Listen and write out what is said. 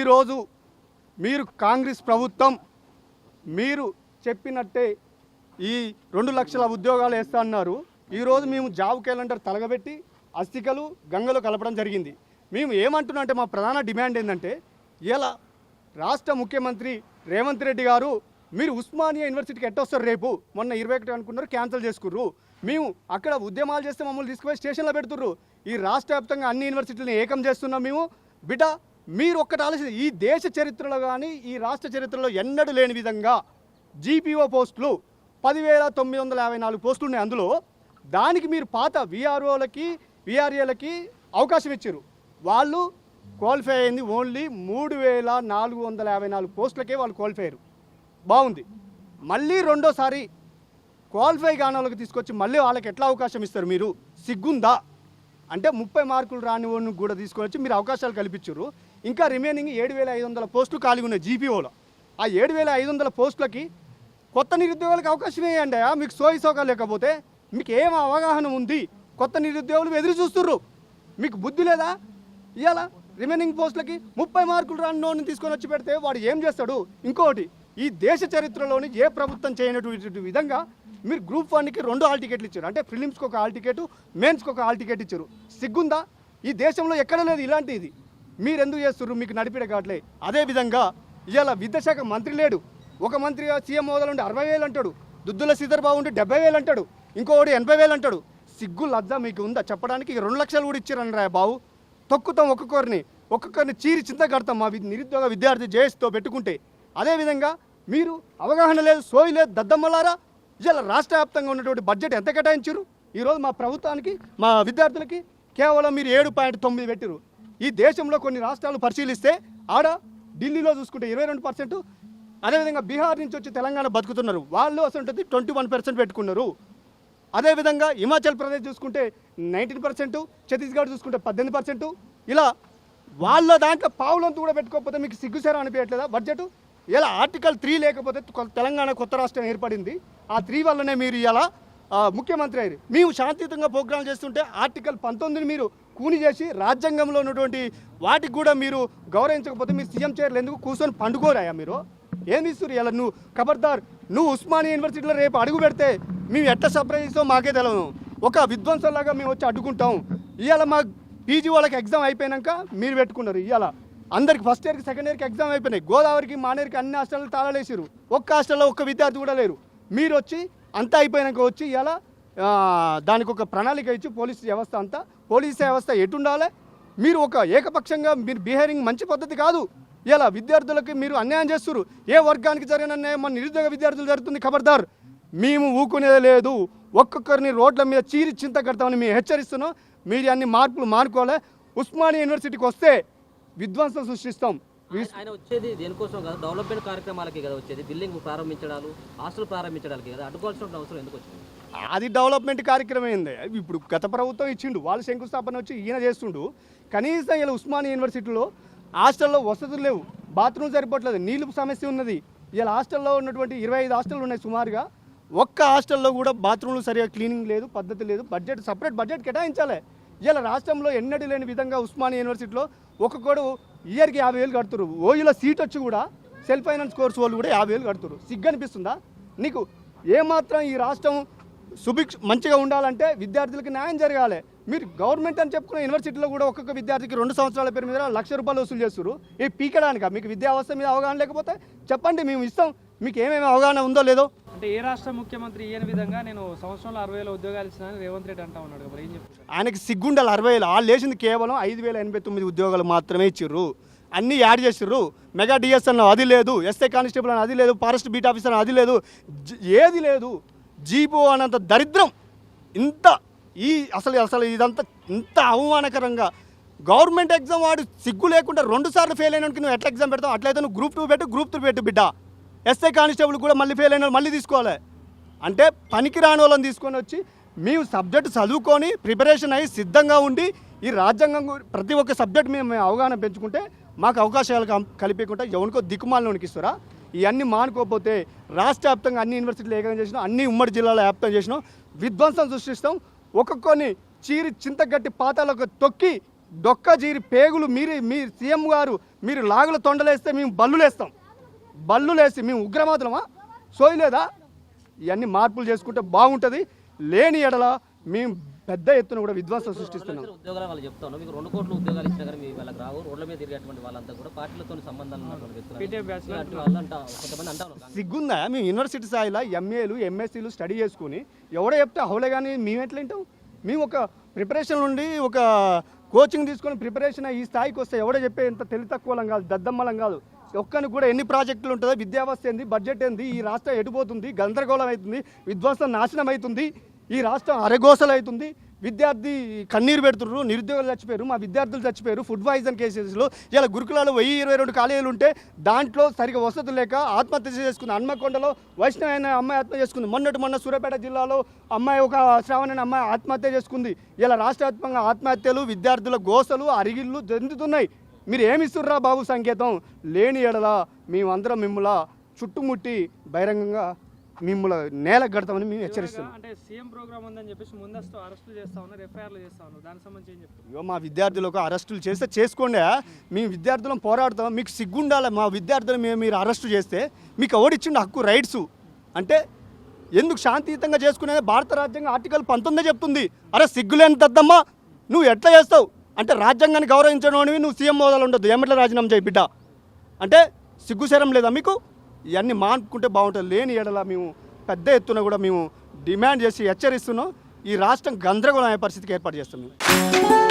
ఈరోజు మీరు కాంగ్రెస్ ప్రభుత్వం మీరు చెప్పినట్టే ఈ 2 లక్షల ఉద్యోగాలు వేస్తా అన్నారు. ఈరోజు మేము జాబ్ క్యాలెండర్ తలగబెట్టి అస్థికలు గంగలో కలపడం జరిగింది. మేము ఏమంటున్నాం అంటే మా ప్రధాన డిమాండ్ ఏంటంటే ఇలా రాష్ట్ర ముఖ్యమంత్రి రేవంత్ రెడ్డి గారు మీరు ఉస్మానియా యూనివర్సిటీకి ఎట్టొస్తారు రేపు మొన్న 21 అనుకున్నారు క్యాన్సిల్ చేసుకుర్రు. మేము అక్కడ ఉద్యమాలు చేస్తే మమ్మల్ని తీసుకుపోయి స్టేషన్లో పెడుతుర్రు. ఈ రాష్ట్ర వ్యాప్తంగా అన్ని యూనివర్సిటీలను ఏకం చేస్తున్నాం. మేము బిడ్డ మీరు ఒక్కటి ఆలోచన ఈ దేశ చరిత్రలో కానీ ఈ రాష్ట్ర చరిత్రలో ఎన్నడూ లేని విధంగా జీపీఓ పోస్టులు 10,954 పోస్టులు ఉన్నాయి. అందులో దానికి మీరు పాత విఆర్ఓలకి విఆర్ఏలకి అవకాశం ఇచ్చారు. వాళ్ళు క్వాలిఫై అయింది ఓన్లీ 3,454 పోస్టులకే వాళ్ళు క్వాలిఫై అయ్యారు. బాగుంది. మళ్ళీ రెండోసారి క్వాలిఫై కాని వాళ్ళకి తీసుకొచ్చి మళ్ళీ వాళ్ళకి ఎట్లా అవకాశం ఇస్తారు? మీరు సిగ్గుందా? అంటే 30 మార్కులు రాని వాళ్ళని కూడా తీసుకొని వచ్చి మీరు అవకాశాలు కల్పించారు. ఇంకా రిమైనింగ్ 7,500 పోస్టులు ఖాళీగా ఉన్నాయి జీపీఓలో. ఆ 7,500 పోస్టులకి కొత్త నిరుద్యోగులకు అవకాశం వేయండి. మీకు సోయిసోగా లేకపోతే మీకు ఏం అవగాహన ఉంది? కొత్త నిరుద్యోగులు ఎదురు చూస్తుర్రు. మీకు బుద్ధి లేదా? ఇవాళ రిమైనింగ్ పోస్టులకి 30 మార్కులు రాని తీసుకొని వచ్చి పెడితే వాడు ఏం చేస్తాడు? ఇంకోటి ఈ దేశ చరిత్రలోని ఏ ప్రభుత్వం చేయనటువంటి విధంగా మీరు గ్రూప్ 1కి 2 హాల్ టికెట్లు ఇచ్చారు. అంటే ప్రిలిమ్స్కి ఒక హాల్ టికెట్, మెయిన్స్కి ఒక హాల్ టికెట్ ఇచ్చారు. సిగ్గుందా? ఈ దేశంలో ఎక్కడ లేదు ఇలాంటిది. మీరు ఎందుకు చేస్తున్నారు? మీకు నడిపిడ కావట్లే. అదేవిధంగా ఇవాళ విద్యాశాఖ మంత్రి లేడు. ఒక మంత్రి సీఎం హోదాలో ఉండి 60,000 అంటాడు. దుద్దుల శ్రీధర్ బాబు ఉండి 70,000 అంటాడు. ఇంకోటి 80,000 అంటాడు. సిగ్గు లజ్జ మీకు ఉందా చెప్పడానికి? 2 లక్షలు కూడా ఇచ్చారని రా బాబు. తొక్కుతాం ఒక్కొక్కరిని చీరి చింత కడతాం మా నిరుద్యోగ విద్యార్థి జేఎస్తో పెట్టుకుంటే. అదేవిధంగా మీరు అవగాహన లేదు, సోయి లేదు, దద్దమ్మలారా. ఇలా రాష్ట్ర వ్యాప్తంగా ఉన్నటువంటి బడ్జెట్ ఎంత కేటాయించారు? ఈరోజు మా ప్రభుత్వానికి మా విద్యార్థులకి కేవలం మీరు 7.9 పెట్టారు. ఈ దేశంలో కొన్ని రాష్ట్రాలు పరిశీలిస్తే ఆడ ఢిల్లీలో చూసుకుంటే 22%, అదేవిధంగా బీహార్ నుంచి వచ్చి తెలంగాణ బతుకుతున్నారు వాళ్ళు అసలు 21% పెట్టుకున్నారు. అదేవిధంగా హిమాచల్ ప్రదేశ్ చూసుకుంటే 19%, ఛత్తీస్గఢ్ చూసుకుంటే 18%. ఇలా వాళ్ళ దాంట్లో పావులంతా కూడా పెట్టుకోకపోతే మీకు సిగ్గుసేరా అనిపించట్లేదా బడ్జెట్? ఇలా ఆర్టికల్ 3 లేకపోతే తెలంగాణ కొత్త రాష్ట్రం ఏర్పడింది. ఆ 3 వల్లనే మీరు ఇలా ముఖ్యమంత్రి అయ్యారు. మేము శాంతియుతంగా ప్రోగ్రాం చేస్తుంటే ఆర్టికల్ 19ని మీరు కూని చేసి రాజ్యాంగంలో ఉన్నటువంటి వాటికి కూడా మీరు గౌరవించకపోతే మీరు సీఎం చైర్లు ఎందుకు కూర్చొని పండుకోరాయా? మీరు ఏమి ఇస్తారు? ఇలా నువ్వు ఖబర్దార్, నువ్వు ఉస్మానియా యూనివర్సిటీలో రేపు అడుగు పెడితే మేము ఎట్లా సర్ప్రైజ్తో మాకే తెలియదు. ఒక విధ్వంసంలాగా మేము వచ్చి అడ్డుకుంటాం. ఇవాళ మా పీజీ వాళ్ళకి ఎగ్జామ్ అయిపోయాక మీరు పెట్టుకున్నారు. ఇవాళ అందరికి ఫస్ట్ ఇయర్కి సెకండ్ ఇయర్కి ఎగ్జామ్ అయిపోయినాయి. గోదావరికి మానేరికి అన్ని హాస్టల్లో తాళాలేసారు. ఒక్క హాస్టల్లో ఒక్క విద్యార్థి కూడా లేరు. మీరు వచ్చి అంతా అయిపోయాక వచ్చి ఇలా దానికి ఒక ప్రణాళిక ఇచ్చి పోలీస్ వ్యవస్థ ఎటుండాలి? మీరు ఒక ఏకపక్షంగా మీరు బిహేవింగ్ మంచి పద్ధతి కాదు. ఇలా విద్యార్థులకి మీరు అన్యాయం చేస్తున్నారు. ఏ వర్గానికి జరిగిన అన్యాయం మన నిరుద్యోగ విద్యార్థులు జరుగుతుంది. ఖబర్దార్, మేము ఊకునేది లేదు. ఒక్కొక్కరిని రోడ్ల మీద చీరి చింత కడతామని మేము హెచ్చరిస్తున్నాం. మీరు అన్ని మార్పులు మానుకోవాలి. ఉస్మానియా యూనివర్సిటీకి వస్తే విధ్వంసం సృష్టిస్తాం. ఆయన వచ్చేది దేనికోసం కదా? డెవలప్మెంట్ కార్యక్రమాలకి కదా వచ్చేది. బిల్డింగ్ ప్రారంభించడాలు, హాస్టల్ ప్రారంభించడానికి కదా. అడ్డుకోవాల్సిన అవసరం ఎందుకు వచ్చింది? అది డెవలప్మెంట్ కార్యక్రమం ఏంది? ఇప్పుడు గత ప్రభుత్వం ఇచ్చిండు, వాళ్ళు శంకుస్థాపన వచ్చి ఈయన చేస్తుండు. కనీసం ఇలా ఉస్మానియా యూనివర్సిటీలో హాస్టల్లో వసతులు లేవు, బాత్రూమ్ సరిపోవట్లేదు, నీళ్ళు సమస్య ఉన్నది. ఇలా హాస్టల్లో ఉన్నటువంటి 25 హాస్టళ్ళు ఉన్నాయి సుమారుగా. ఒక్క హాస్టల్లో కూడా బాత్రూమ్లు సరిగా క్లీనింగ్ లేదు, పద్ధతి లేదు. సపరేట్ బడ్జెట్ కేటాయించాలి. ఇలా రాష్ట్రంలో ఎన్నడూ లేని విధంగా ఉస్మానియా యూనివర్సిటీలో ఒక్కొక్కడు ఇయర్కి 50,000 కడుతురు. ఓయూలో సీట్ వచ్చి కూడా సెల్ఫ్ ఫైనాన్స్ కోర్సు వాళ్ళు కూడా 50,000 కడుతురు. సిగ్గు అనిపిస్తుందా నీకు? ఏమాత్రం ఈ రాష్ట్రం మంచిగా ఉండాలంటే విద్యార్థులకి న్యాయం జరగాలి. మీరు గవర్నమెంట్ అని చెప్పుకున్న యూనివర్సిటీలో కూడా ఒక్కొక్క విద్యార్థికి 2 సంవత్సరాల పేరు మీద ₹1,00,000 వసూలు చేస్తారు. ఈ పీకడానిక? మీకు విద్యా వ్యవస్థ మీద అవగాహన లేకపోతే చెప్పండి, మేము ఇస్తాం. మీకు ఏమేమి అవగాహన ఉందో లేదో. అంటే ఏ రాష్ట్ర ముఖ్యమంత్రి ఈయన విధంగా నేను సంవత్సరంలో 60,000 ఉద్యోగాలు ఇస్తున్నాను రేవంత్ రెడ్డి అంటా ఉన్నాడు కదా, ఏం చెప్తారు? ఆయనకి సిగ్గుండాలి. 60,000 వాళ్ళు వేసింది కేవలం 5,089 ఉద్యోగాలు మాత్రమే ఇచ్చిర్రు. అన్నీ యాడ్ చేసిర్రు. మెగా డిఎస్ అన్న అది లేదు, ఎస్ఐ కానిస్టేబుల్ అని అది లేదు, ఫారెస్ట్ బీట్ ఆఫీసర్ అది లేదు, ఏది లేదు. జీపో అనంత దరిద్రం. అసలు ఇదంతా ఇంత అవమానకరంగా గవర్నమెంట్ ఎగ్జామ్ వాడు సిగ్గు లేకుండా 2 సార్లు ఫెయిల్ అయినానికి నువ్వు ఎట్లా ఎగ్జామ్ పెడతావు? అట్లయితే నువ్వు గ్రూప్ 2 పెట్టు, గ్రూప్ 3 పెట్టు బిడ్డ. ఎస్ఐ కానిస్టేబుల్ కూడా మళ్ళీ ఫెయిల్ అయిన మళ్ళీ తీసుకోవాలి. అంటే పనికి రాని వాళ్ళని తీసుకొని వచ్చి మేము సబ్జెక్ట్ చదువుకొని ప్రిపరేషన్ అయ్యి సిద్ధంగా ఉండి ఈ రాజ్యాంగం ప్రతి ఒక్క సబ్జెక్ట్ మేము అవగాహన పెంచుకుంటే మాకు అవకాశాలు కలిపకుండా ఎవరికో దిక్కుమాలలోనికి ఇస్తారా? ఇవన్నీ మానుకోకపోతే రాష్ట్ర వ్యాప్తంగా అన్ని యూనివర్సిటీలు ఏకంగా చేసినాం, అన్ని ఉమ్మడి జిల్లాలో వ్యాప్తం చేసినాం, విధ్వంసం సృష్టిస్తాం. ఒక్కొక్కరిని చీరి చింతగట్టి పాతాలకు తొక్కి డొక్క జీరి పేగులు మీ సీఎం గారు మీరు లాగుల తొండలేస్తే మేము బల్లులేస్తాం, బల్లులేసి మేము ఉగ్రవాదులమా? సోయలేదా? ఇవన్నీ మార్పులు చేసుకుంటే బాగుంటుంది. లేని ఎడల మేము పెద్ద ఎత్తున కూడా విధ్వంసం సృష్టిస్తున్నాం. ఉద్యోగాలు వాళ్ళు చెప్తాను, మీకు 2 కోట్ల ఉద్యోగాలు ఇచ్చినా కానీ మీ వాళ్ళకి రావు. రోడ్ల మీద తిరిగేటువంటి వాళ్ళంతా కూడా పార్టీలతో సంబంధాలు ఉన్నటువంటి వ్యక్తులు పీటీఎం బ్యాచ్ ఇలాంటి వాళ్ళు కొంతమంది అంటారు. సిగ్గుందా? మేము యూనివర్సిటీ స్థాయిలో ఎంఏలు ఎంఎస్సీలు స్టడీ చేసుకుని ఎవడో చెప్తే హౌలే కానీ మేము ఎట్లా వింటాం? మేము ఒక ప్రిపరేషన్ నుండి ఒక కోచింగ్ తీసుకొని ప్రిపరేషన్ ఈ స్థాయికి వస్తే ఎవడో చెప్పే ఇంత తెలివి తక్కువలం కాదు, దద్దమ్మలం కాదు. ఒక్కరికి కూడా ఎన్ని ప్రాజెక్టులు ఉంటుందో, విద్యావస్థ ఏంది, బడ్జెట్ ఏంది, ఈ రాష్ట్రం ఎటుపోతుంది, గందరగోళం అవుతుంది, విధ్వంసం నాశనం అవుతుంది, ఈ రాష్ట్రం అరగోసలు అవుతుంది, విద్యార్థి కన్నీరు పెడుతున్నారు, నిరుద్యోగులు చచ్చిపోయారు, మా విద్యార్థులు చచ్చిపోయారు ఫుడ్ పాయిజన్ కేసెస్లో. ఇలా గురుకులాలు 1022 కాలేజీలు ఉంటే దాంట్లో సరిగా వసతులు లేక ఆత్మహత్య చేసుకుంది. హన్మకొండలో వైష్ణవ అనే అమ్మాయి ఆత్మహత్య చేసుకుంది. మొన్న సూర్యాపేట జిల్లాలో అమ్మాయి ఒక శ్రావణ అనే అమ్మాయి ఆత్మహత్య చేసుకుంది. ఇలా రాష్ట్ర వ్యాప్తంగా ఆత్మహత్యలు, విద్యార్థుల గోసలు, అరిగిళ్ళు జరుగుతున్నాయి. మీరు ఏమిస్తుర్రా బాబు సంకేతం? లేని ఎడల మేమందరం మిమ్మల్ని చుట్టుముట్టి బహిరంగంగా మిమ్మల్ని నేలకు కడతామని మేము హెచ్చరిస్తున్నాం. అంటే సీఎం ప్రోగ్రామ్ ఉందని చెప్పేసి ముందస్తు అరెస్టులు చేస్తా ఉన్నారు, ఎఫ్ఐఆర్లు చేస్తా ఉన్నారు. దానికి సంబంధించి ఏం చెప్తారు? ఇగో మా విద్యార్థులకు అరెస్టులు చేస్తే చేసుకోండి, మేము విద్యార్థులను పోరాడతాం. మీకు సిగ్గుండాలి. మా విద్యార్థులు మీరు అరెస్టు చేస్తే మీకు ఎవడిచ్చిండు హక్కు, రైట్స్? అంటే ఎందుకు శాంతియుతంగా చేసుకునేది భారత రాజ్యాంగం ఆర్టికల్ 19 చెప్తుంది. అరే సిగ్గులేని దద్దమ్మా, నువ్వు ఎట్లా చేస్తావు? అంటే రాజ్యాంగాన్ని గౌరవించడం నువ్వు సీఎం హోదాలో ఉండొద్దు, ఎమ్మట్ల రాజీనామా చేయి బిడ్డ. అంటే సిగ్గుశరం లేదా మీకు? ఇవన్నీ మానుకుంటే బాగుంటుంది. లేని ఎడల మేము పెద్ద ఎత్తున కూడా మేము డిమాండ్ చేసి హెచ్చరిస్తున్నాం. ఈ రాష్ట్రం గందరగోళం అయ్యే పరిస్థితికి ఏర్పాటు చేస్తాం మేము.